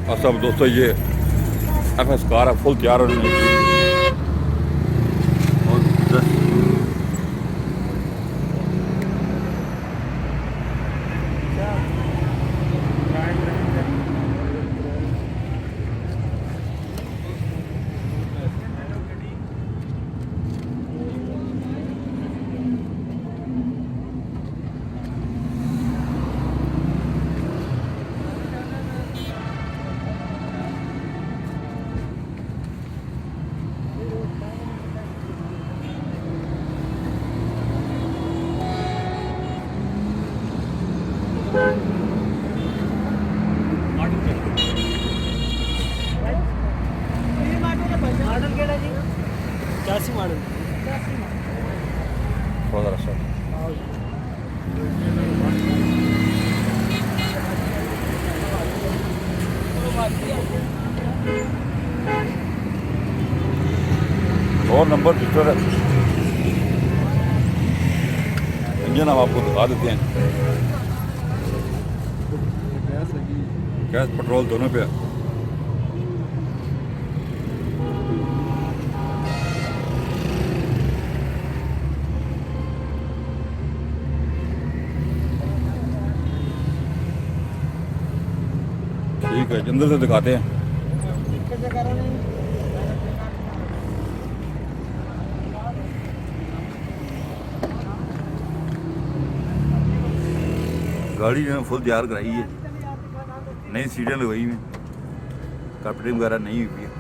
और सब दोस्तों ये FS कार है, फुल तैयार होने लगी। और मॉडल केड़ा जी 85 मॉडल 100 और नंबर पिक्चर है। इंजन हम आपको दिखा देते हैं। गैस पेट्रोल दोनों पे है। ठीक है, अंदर से दिखाते हैं। गाड़ी जो है फुल तैयार कराई है, नई सीटें लगवाई हुई हैं, कारपेटिंग वगैरह नहीं हुई है।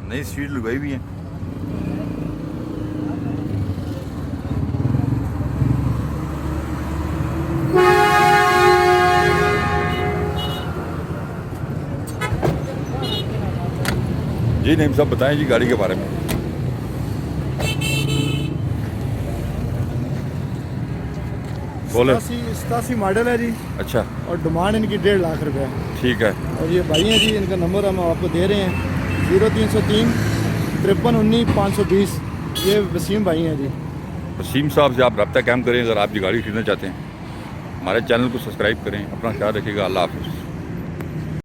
नई सीट लगवाई हुई है। जी नहीं, सब बताएं जी गाड़ी के बारे में। बोले 87 मॉडल है जी। अच्छा, और डिमांड इनकी 1.5 लाख रुपए है। ठीक है। और ये भाई हैं जी, इनका नंबर हम आपको दे रहे हैं 0303 53 19 520। ये वसीम भाई हैं जी। वसीम साहब से आप रब्ता कायम करें अगर आप ये गाड़ी खरीदना चाहते हैं। हमारे चैनल को सब्सक्राइब करें। अपना ख्याल रखिएगा। अल्लाह हाफ़िज़।